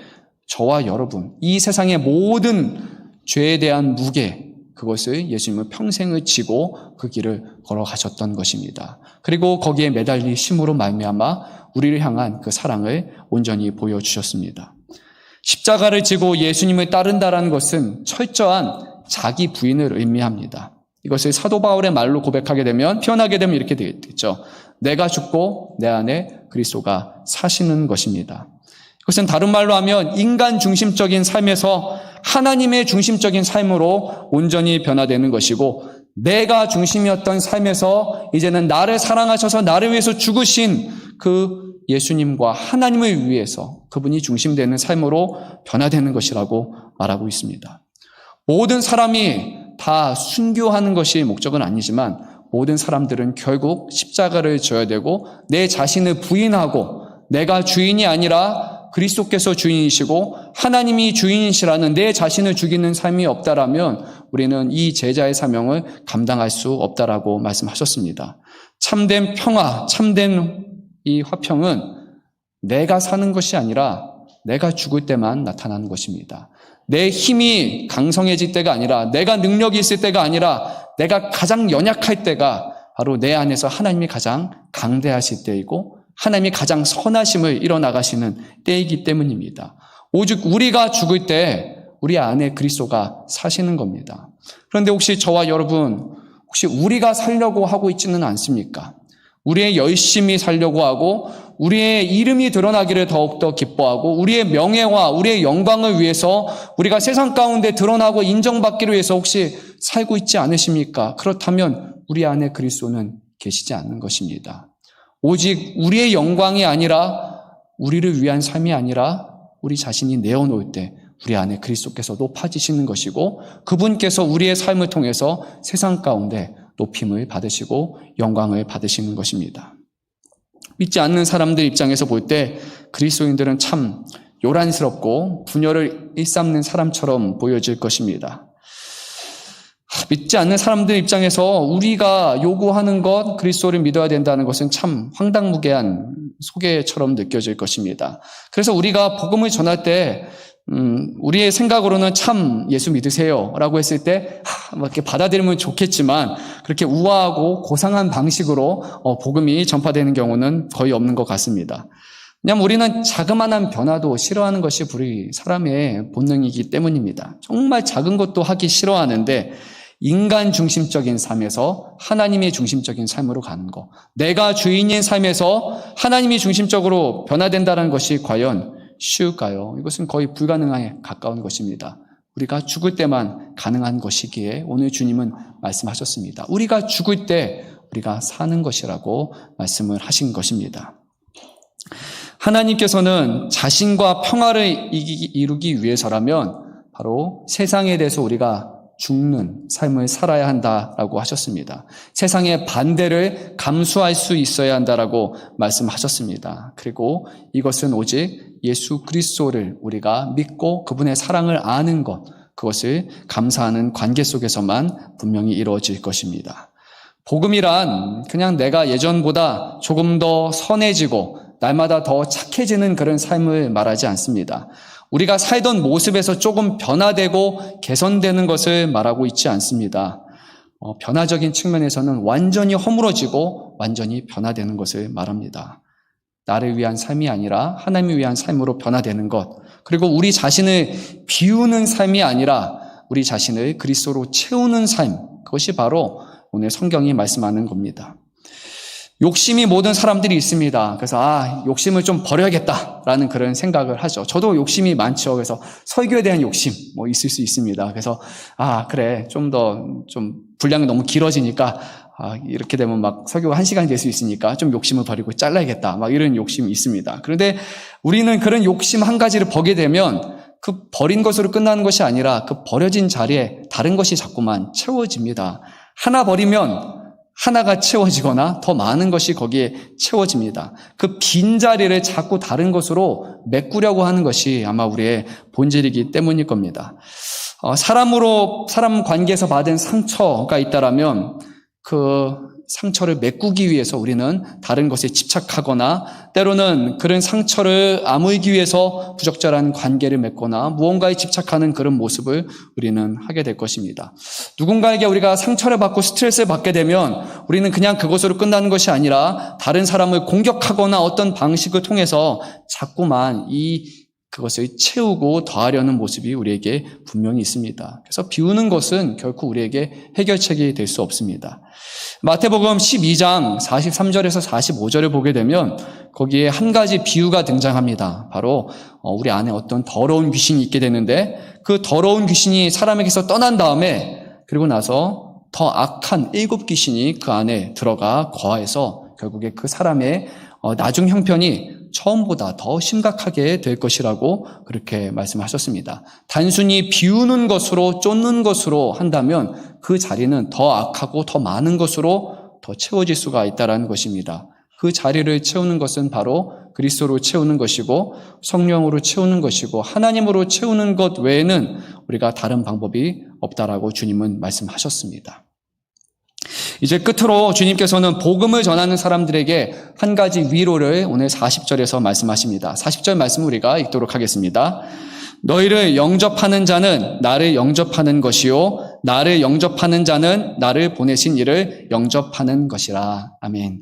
저와 여러분, 이 세상의 모든 죄에 대한 무게, 그것을 예수님은 평생을 지고 그 길을 걸어가셨던 것입니다. 그리고 거기에 매달리심으로 말미암아 우리를 향한 그 사랑을 온전히 보여주셨습니다. 십자가를 지고 예수님을 따른다라는 것은 철저한 자기 부인을 의미합니다. 이것을 사도 바울의 말로 고백하게 되면, 표현하게 되면 이렇게 되겠죠. 내가 죽고 내 안에 그리스도가 사시는 것입니다. 그것은 다른 말로 하면 인간 중심적인 삶에서 하나님의 중심적인 삶으로 온전히 변화되는 것이고, 내가 중심이었던 삶에서 이제는 나를 사랑하셔서 나를 위해서 죽으신 그 예수님과 하나님을 위해서 그분이 중심되는 삶으로 변화되는 것이라고 말하고 있습니다. 모든 사람이 다 순교하는 것이 목적은 아니지만 모든 사람들은 결국 십자가를 져야 되고 내 자신을 부인하고 내가 주인이 아니라 그리스도께서 주인이시고 하나님이 주인이시라는 내 자신을 죽이는 삶이 없다라면 우리는 이 제자의 사명을 감당할 수 없다라고 말씀하셨습니다. 참된 평화, 참된 이 화평은 내가 사는 것이 아니라 내가 죽을 때만 나타나는 것입니다. 내 힘이 강성해질 때가 아니라 내가 능력이 있을 때가 아니라 내가 가장 연약할 때가 바로 내 안에서 하나님이 가장 강대하실 때이고 하나님이 가장 선하심을 이뤄나가시는 때이기 때문입니다. 오직 우리가 죽을 때 우리 안에 그리스도가 사시는 겁니다. 그런데 혹시 저와 여러분 혹시 우리가 살려고 하고 있지는 않습니까? 우리의 열심히 살려고 하고 우리의 이름이 드러나기를 더욱더 기뻐하고 우리의 명예와 우리의 영광을 위해서 우리가 세상 가운데 드러나고 인정받기를 위해서 혹시 살고 있지 않으십니까? 그렇다면 우리 안에 그리스도는 계시지 않는 것입니다. 오직 우리의 영광이 아니라 우리를 위한 삶이 아니라 우리 자신이 내어놓을 때 우리 안에 그리스도께서 높아지시는 것이고 그분께서 우리의 삶을 통해서 세상 가운데 높임을 받으시고 영광을 받으시는 것입니다. 믿지 않는 사람들 입장에서 볼 때 그리스도인들은 참 요란스럽고 분열을 일삼는 사람처럼 보여질 것입니다. 믿지 않는 사람들 입장에서 우리가 요구하는 것, 그리스도를 믿어야 된다는 것은 참 황당무계한 소개처럼 느껴질 것입니다. 그래서 우리가 복음을 전할 때 우리의 생각으로는 참 예수 믿으세요 라고 했을 때 이렇게 받아들이면 좋겠지만 그렇게 우아하고 고상한 방식으로 복음이 전파되는 경우는 거의 없는 것 같습니다. 왜냐하면 우리는 자그마한 변화도 싫어하는 것이 우리 사람의 본능이기 때문입니다. 정말 작은 것도 하기 싫어하는데 인간 중심적인 삶에서 하나님의 중심적인 삶으로 가는 것, 내가 주인인 삶에서 하나님이 중심적으로 변화된다는 것이 과연 쉬울까요? 이것은 거의 불가능에 가까운 것입니다. 우리가 죽을 때만 가능한 것이기에 오늘 주님은 말씀하셨습니다. 우리가 죽을 때 우리가 사는 것이라고 말씀을 하신 것입니다. 하나님께서는 자신과 평화를 이루기 위해서라면 바로 세상에 대해서 우리가 죽는 삶을 살아야 한다라고 하셨습니다. 세상의 반대를 감수할 수 있어야 한다라고 말씀하셨습니다. 그리고 이것은 오직 예수 그리스도를 우리가 믿고 그분의 사랑을 아는 것, 그것을 감사하는 관계 속에서만 분명히 이루어질 것입니다. 복음이란 그냥 내가 예전보다 조금 더 선해지고 날마다 더 착해지는 그런 삶을 말하지 않습니다. 우리가 살던 모습에서 조금 변화되고 개선되는 것을 말하고 있지 않습니다. 변화적인 측면에서는 완전히 허물어지고 완전히 변화되는 것을 말합니다. 나를 위한 삶이 아니라 하나님을 위한 삶으로 변화되는 것, 그리고 우리 자신을 비우는 삶이 아니라 우리 자신을 그리스도로 채우는 삶, 그것이 바로 오늘 성경이 말씀하는 겁니다. 욕심이 모든 사람들이 있습니다. 그래서 욕심을 좀 버려야겠다라는 그런 생각을 하죠. 저도 욕심이 많죠. 그래서 설교에 대한 욕심 있을 수 있습니다. 그래서 그래 좀 분량이 너무 길어지니까 이렇게 되면 막 설교가 1시간이 될 수 있으니까 좀 욕심을 버리고 잘라야겠다 이런 욕심이 있습니다. 그런데 우리는 그런 욕심 한 가지를 버리게 되면 그 버린 것으로 끝나는 것이 아니라 그 버려진 자리에 다른 것이 자꾸만 채워집니다. 하나 버리면 하나가 채워지거나 더 많은 것이 거기에 채워집니다. 그 빈자리를 자꾸 다른 것으로 메꾸려고 하는 것이 아마 우리의 본질이기 때문일 겁니다. 사람 관계에서 받은 상처가 있다라면 그 상처를 메꾸기 위해서 우리는 다른 것에 집착하거나 때로는 그런 상처를 아물기 위해서 부적절한 관계를 맺거나 무언가에 집착하는 그런 모습을 우리는 하게 될 것입니다. 누군가에게 우리가 상처를 받고 스트레스를 받게 되면 우리는 그냥 그것으로 끝나는 것이 아니라 다른 사람을 공격하거나 어떤 방식을 통해서 자꾸만 이 그것을 채우고 더하려는 모습이 우리에게 분명히 있습니다. 그래서 비우는 것은 결코 우리에게 해결책이 될 수 없습니다. 마태복음 12장 43절에서 45절을 보게 되면 거기에 한 가지 비유가 등장합니다. 바로 우리 안에 어떤 더러운 귀신이 있게 되는데 그 더러운 귀신이 사람에게서 떠난 다음에 그리고 나서 더 악한 7귀신이 그 안에 들어가 거하여서 결국에 그 사람의 나중 형편이 처음보다 더 심각하게 될 것이라고 그렇게 말씀하셨습니다. 단순히 비우는 것으로 쫓는 것으로 한다면 그 자리는 더 악하고 더 많은 것으로 더 채워질 수가 있다는 것입니다. 그 자리를 채우는 것은 바로 그리스도로 채우는 것이고 성령으로 채우는 것이고 하나님으로 채우는 것 외에는 우리가 다른 방법이 없다라고 주님은 말씀하셨습니다. 이제 끝으로 주님께서는 복음을 전하는 사람들에게 한 가지 위로를 오늘 40절에서 말씀하십니다. 40절 말씀 우리가 읽도록 하겠습니다. 너희를 영접하는 자는 나를 영접하는 것이요 나를 영접하는 자는 나를 보내신 이를 영접하는 것이라. 아멘.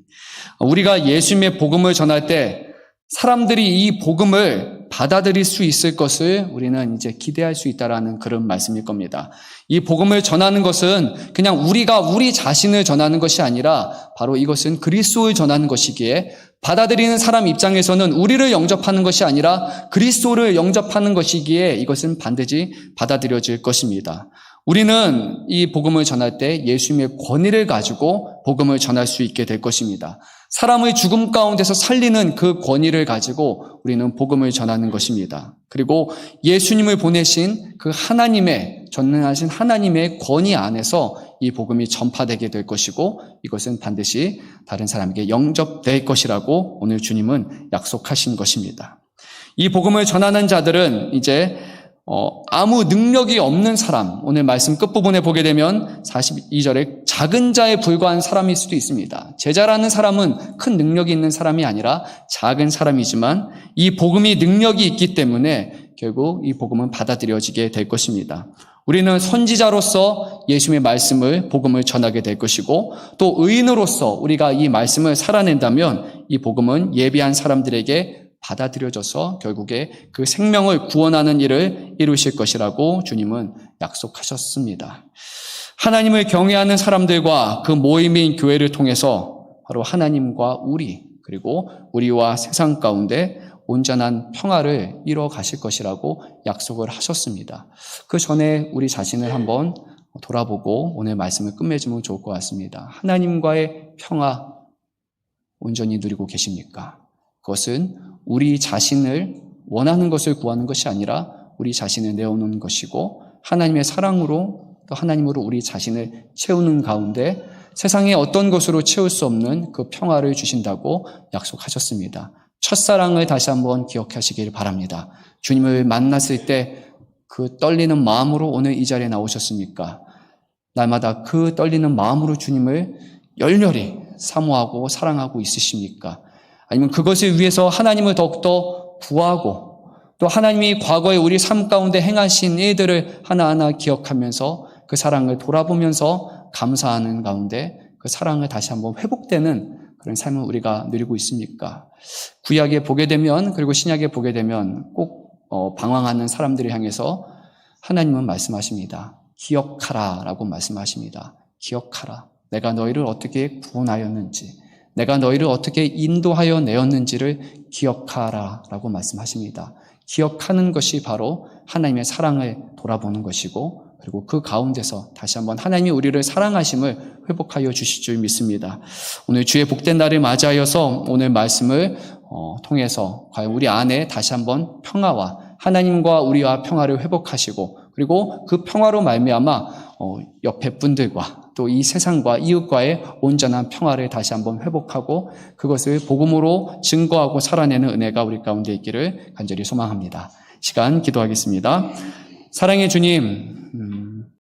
우리가 예수님의 복음을 전할 때 사람들이 이 복음을 받아들일 수 있을 것을 우리는 이제 기대할 수 있다라는 그런 말씀일 겁니다. 이 복음을 전하는 것은 그냥 우리가 우리 자신을 전하는 것이 아니라 바로 이것은 그리스도를 전하는 것이기에 받아들이는 사람 입장에서는 우리를 영접하는 것이 아니라 그리스도를 영접하는 것이기에 이것은 반드시 받아들여질 것입니다. 우리는 이 복음을 전할 때 예수님의 권위를 가지고 복음을 전할 수 있게 될 것입니다. 사람의 죽음 가운데서 살리는 그 권위를 가지고 우리는 복음을 전하는 것입니다. 그리고 예수님을 보내신 그 하나님의 전능하신 하나님의 권위 안에서 이 복음이 전파되게 될 것이고 이것은 반드시 다른 사람에게 영접될 것이라고 오늘 주님은 약속하신 것입니다. 이 복음을 전하는 자들은 이제 아무 능력이 없는 사람, 오늘 말씀 끝부분에 보게 되면 42절에 작은 자에 불과한 사람일 수도 있습니다. 제자라는 사람은 큰 능력이 있는 사람이 아니라 작은 사람이지만 이 복음이 능력이 있기 때문에 결국 이 복음은 받아들여지게 될 것입니다. 우리는 선지자로서 예수님의 말씀을, 복음을 전하게 될 것이고 또 의인으로서 우리가 이 말씀을 살아낸다면 이 복음은 예비한 사람들에게 받아들여져서 결국에 그 생명을 구원하는 일을 이루실 것이라고 주님은 약속하셨습니다. 하나님을 경외하는 사람들과 그 모임인 교회를 통해서 바로 하나님과 우리 그리고 우리와 세상 가운데 온전한 평화를 이뤄 가실 것이라고 약속을 하셨습니다. 그 전에 우리 자신을 한번 돌아보고 오늘 말씀을 끝맺으면 좋을 것 같습니다. 하나님과의 평화 온전히 누리고 계십니까? 그것은 우리 자신을 원하는 것을 구하는 것이 아니라 우리 자신을 내어놓는 것이고 하나님의 사랑으로 또 하나님으로 우리 자신을 채우는 가운데 세상에 어떤 것으로 채울 수 없는 그 평화를 주신다고 약속하셨습니다. 첫사랑을 다시 한번 기억하시길 바랍니다. 주님을 만났을 때 그 떨리는 마음으로 오늘 이 자리에 나오셨습니까? 날마다 그 떨리는 마음으로 주님을 열렬히 사모하고 사랑하고 있으십니까? 아니면 그것을 위해서 하나님을 더욱더 구하고 또 하나님이 과거에 우리 삶 가운데 행하신 일들을 하나하나 기억하면서 그 사랑을 돌아보면서 감사하는 가운데 그 사랑을 다시 한번 회복되는 그런 삶을 우리가 누리고 있습니까? 구약에 보게 되면 그리고 신약에 보게 되면 꼭 방황하는 사람들을 향해서 하나님은 말씀하십니다. 기억하라 라고 말씀하십니다. 기억하라. 내가 너희를 어떻게 구원하였는지 내가 너희를 어떻게 인도하여 내었는지를 기억하라 라고 말씀하십니다. 기억하는 것이 바로 하나님의 사랑을 돌아보는 것이고 그리고 그 가운데서 다시 한번 하나님이 우리를 사랑하심을 회복하여 주실 줄 믿습니다. 오늘 주의 복된 날을 맞이하여서 오늘 말씀을 통해서 과연 우리 안에 다시 한번 평화와 하나님과 우리와 평화를 회복하시고 그리고 그 평화로 말미암아 옆에 분들과 또 이 세상과 이웃과의 온전한 평화를 다시 한번 회복하고 그것을 복음으로 증거하고 살아내는 은혜가 우리 가운데 있기를 간절히 소망합니다. 시간 기도하겠습니다. 사랑의 주님,